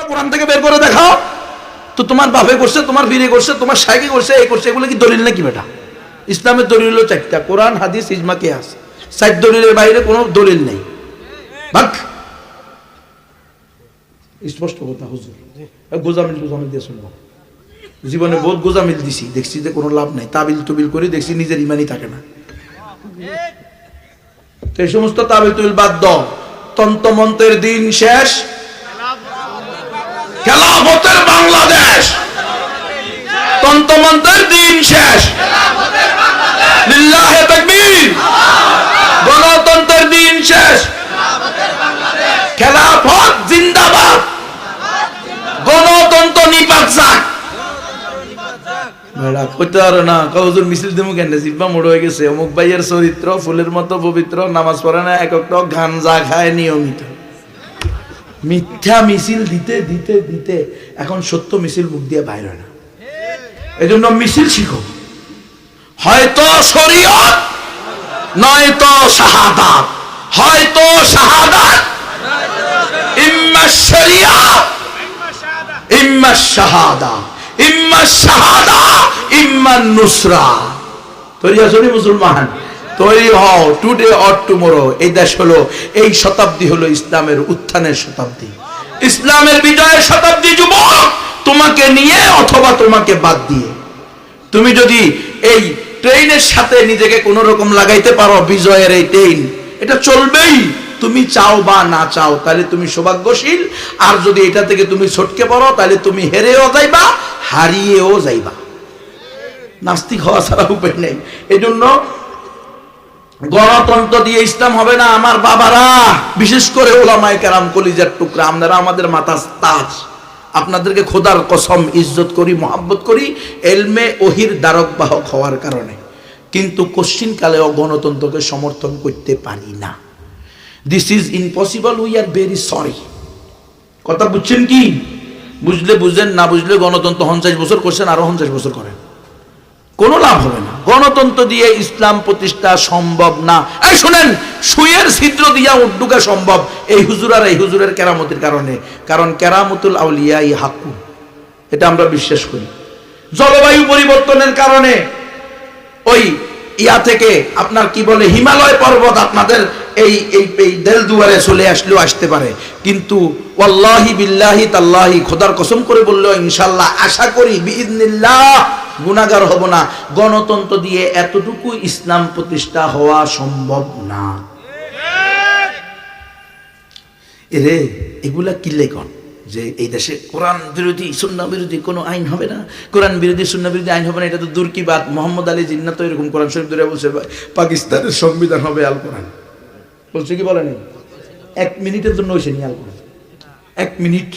কোরআন থেকে বের করে দেখাও তো। তোমার বাপে করছে, তোমার বীরে করছে, তোমার শাইকে করছে, এই করছে, এগুলো কি দলিল নাকি বেটা? ইসলামের দলিল হলো চারটা: কোরআন, হাদিস, ইজমা, কিয়াস। চার দলিলের বাইরে কোনো দলিল নেই। ভাগ স্পষ্ট কথা হুজুর। গোজামিল দিয়ে শুনবো। জীবনে বহুত গোজামিল দিছি, দেখছি যে কোনো লাভ নাই। তাবিল তুবিল করে দেখছি নিজের ইমানই থাকে না। তো এই সমস্ত তাবিল তুবিল বাদ দাও। তন্ত্রমন্ত্রের দিন শেষ, খেলাফতের বাংলাদেশ। তন্ত্রমন্ত্রের দিন শেষ, লিল্লাহে তাকবীর। গণতন্ত্রের দিন শেষ, খেলাফত জিন্দাবাদ। গণতন্ত্র নিপাত যাক। মিছিল দেবো কেন? জিব্বা মোড় হয়ে গেছে। অমুক ভাইয়ের চরিত্র ফুলের মতো পবিত্র, নামাজ পড়ে না, এক গাঞ্জা খায় নিয়মিত। মিথ্যা মিছিল দিতে দিতে দিতে এখন সত্য মিছিল মুখ দিয়ে বাইর হয় না। এই জন্য মিছিল শিখো। হয়তো শরীয়ত, নয়তো শাহাদাত। হয়তো শাহাদাত, ইম্মা শরিয়াত, ইম্মা শাহাদা, ইম্মা শাহাদা, ইম্মা নুসরা। তৈরি আছো মুসলমান? তৈরি হও। Today or tomorrow. এই দেশ হলো, এই শতাব্দী হলো ইসলামের উত্থানের শতাব্দী, ইসলামের বিজয়ের শতাব্দী। যুবক, তোমাকে নিয়ে অথবা তোমাকে বাদ দিয়ে, তুমি যদি এই ট্রেনের সাথে নিজেকে কোন রকম লাগাইতে পারো, বিজয়ের এই ট্রেন, এটা চলবেই। তুমি চাও বা না চাও, তাহলে তুমি সৌভাগ্যশীল। আর যদি এটা থেকে তুমি ছটকে পড়ো, তাহলে তুমি হেরেও যাইবা, হারিয়েও যাইবা। নাস্তিক হওয়া ছাড়া উপায় নেই। এই জন্য গণতন্ত্র দিয়ে ইসলাম হবে না। আমার বাবারা, বিশেষ করে ওলামায়ে কেরাম, কলিজার টুকরা, আপনারা আমাদের মাথার তাজ। আপনাদেরকে খোদার কসম ইজ্জত করি, মহাব্বত করি, এলমে ওহির দ্বারক বাহক হওয়ার কারণে। কিন্তু কোশ্চিন কালেও গণতন্ত্রকে সমর্থন করতে পারি না। This is impossible. We are very sorry. কথা বুঝছেন কি? বুঝলে বুঝলেন, না বুঝলে গণতন্ত্র 50 বছর করছেন, আরো 50 বছর করেন, কোনো লাভ হবে না। গণতন্ত্র দিয়ে ইসলাম প্রতিষ্ঠা সম্ভব না। এই শুনেন, সুয়ের ছিদ্র দিয়া উড্ডুকা সম্ভব এই হুজুর আর এই হুজুরের কেরামতির কারণে। কারণ কেরামতুল আউলিয়া ই হাক্কু, এটা আমরা বিশ্বাস করি। জলবায়ু পরিবর্তনের কারণে ওই ইয়া থেকে আপনার কি বলে হিমালয় পর্বত আপনাদের এই দেলদুয়ারে চলে আসলেও আসতে পারে। কিন্তু ওয়াল্লাহি বিল্লাহি তাল্লাহি, খোদার কসম করে বললেও ইনশাআল্লাহ, আশা করি বিইজনিল্লাহ গুনাহগার হব না। গণতন্ত্র দিয়ে এতটুকু ইসলাম প্রতিষ্ঠা হওয়া সম্ভব না। এরে এগুলা কি লেখন যে এই দেশে কোরআন বিরোধী সুন্নাহ বিরোধী কোনো আইন হবে না, কোরআন বিরোধী সুন্নাহ বিরোধী আইন হবে না, এটা তো দূর কি বাত। মোহাম্মদ আলী জিন্নাহ তো এরকম কোরআন শরীফ ধরে বলছে পাকিস্তানের সংবিধান হবে আল কোরআন। বলছে কি বলে নাই? 1 মিনিটের জন্য হয়েছে নি আল কোরআন। 1 মিনিট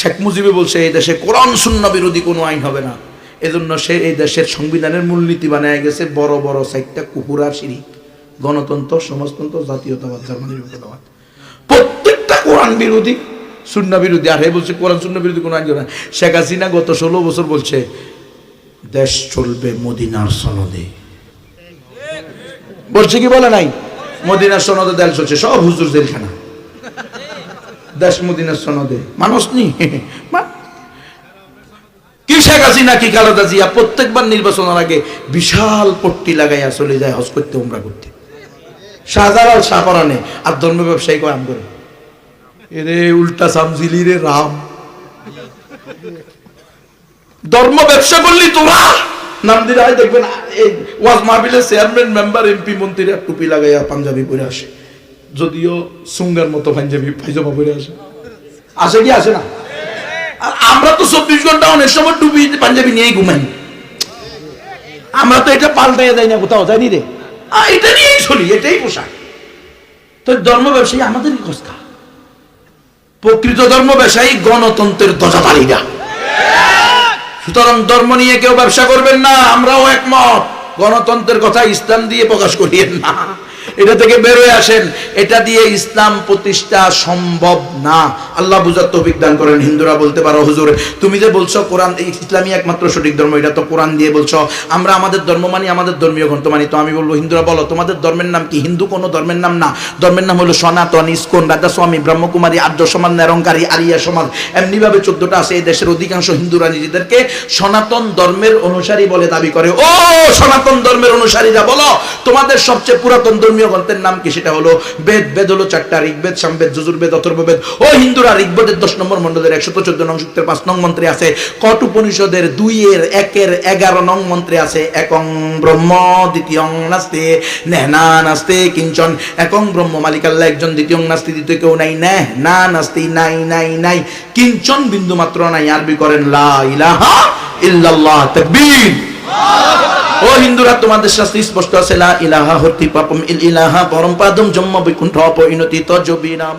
শেখ মুজিবে বলছে এই দেশে কোরআন সুন্নাহ বিরোধী কোনো আইন হবে না। এজন্য সে এই দেশের সংবিধানের মূলনীতি বানায় গেছে বড় বড় 4টা কুকুরা শিরিক: গণতন্ত্র, সমাজতন্ত্র, জাতীয়তাবাদ, জার্মানিবাদ। প্রত্যেকটা কোরআন বিরোধী, সুন্নাহ বিরোধী। আর হে বলছে কোরআন সুন্নাহ বিরোধী কোনো আইন হবে না। শেখ হাসিনা গত 16 বছর বলছে দেশ চলবে মদিনার সনদে। বলছে কি বলে নাই? মদিনার সনদে দেশ চলছে। সব হুজুর জেলখানা। দেশ মদিনার সনদে মানুষ নি। কি শেখ হাসিনা কি খালেদা জিয়া প্রত্যেকবার নির্বাচনের আগে বিশাল পট্টি লাগাইয়া চলে যায় হজ করতে, উমরা করতে। শাহজালাল শাহপরানে আর ধর্ম ব্যবসায়ী কয় আম করে এরে উল্টা সামজিলি রে রাম। ধর্ম ব্যবসা করলি তোরা নাম দিলে হয় দেখবেন ওয়াজ মাহফিলের চেয়ারম্যান, মেম্বার, এমপি, মন্ত্রীরা টুপি লাগাইয়া পাঞ্জাবি পরে আসে। যদিও সুঙ্গার মতো পাঞ্জাবি পায়জামা পরে আসে। আসে কি আসে না? আর আমরা তো 24 ঘন্টা অনেক সময় টুপি পাঞ্জাবি নিয়েই ঘুমাই। আমরা তো এটা পাল্টাইয়া দেয় না, কোথাও যাইনি রে, এটা নিয়েই চলি, এটাই পোশাক। তো ধর্ম ব্যবসায়ী আমাদেরই কষ্টা। প্রকৃত ধর্ম ব্যবসায়ী গণতন্ত্রের ধ্বজাধারীরা। সুতরাং ধর্ম নিয়ে কেউ ব্যবসা করবেন না। আমরাও একমত। গণতন্ত্রের কথা ইসলাম দিয়ে প্রকাশ করিয়েন না। এটা থেকে বের হয়ে আসেন। এটা দিয়ে ইসলাম প্রতিষ্ঠা সম্ভব না। আল্লাহ বুঝার তৌফিক দান করেন। হিন্দুরা বলতে পারো হুজুর তুমি যে বলছো কোরআন ইসলামই একমাত্র সঠিক ধর্ম, এটা তো কোরআন দিয়ে বলছো, আমরা আমাদের ধর্ম মানি, আমাদের ধর্মীয় গ্রন্থ মানি। তো আমি বলবো হিন্দুরা বলো তোমাদের ধর্মের নাম কি? হিন্দু কোনো ধর্মের নাম না, ধর্মের নাম হলো সনাতন, ইস্কন, রাধাস্বামী, ব্রহ্মকুমারী, আর্য সমাজ, নিরঙ্কারী, আরিয়া সমাজ, এমনি ভাবে 14টা আছে। এই দেশের অধিকাংশ হিন্দুরা নিজেদেরকে সনাতন ধর্মের অনুসারী বলে দাবি করে। ও সনাতন ধর্মের অনুসারীরা বলো তোমাদের সবচেয়ে পুরাতন ধর্মীয় গ্রন্থের নাম কি? সেটা হলো বেদ। বেদ হলো 4টা, ঋগ্বেদ, সামবেদ, যজুর্বেদ, অথর্ববেদ। ও হিন্দুরা ঋগ্বেদের 10 নম্বর মণ্ডলের 114 নং সূক্তের 5 নং মন্ত্রে আছে, কট উপনিষদের 2-1 11 নং মন্ত্রে আছে একং ব্রহ্ম দ্বিতীয়ং নাস্তি নেহনা নাস্তি কিঞ্চন। একং ব্রহ্ম মালিক আল্লাহ একজন, দ্বিতীয়ং নাস্তি দ্বিতীয় কেউ নাই, নেহনা নাস্তি নাই নাই নাই, কিঞ্চন বিন্দু মাত্র নাই। আরবি করেন লা ইলাহা ইল্লাল্লাহ, তাকবীর। ও হিন্দুরা তোমাদের শাস্ত্রে স্পষ্ট আছে লা ইলাহা হতি পাপম ইল ইলাহা পরম পাদম জন্ম বৈকুণ্ঠ পরিণতি তজবিনাম।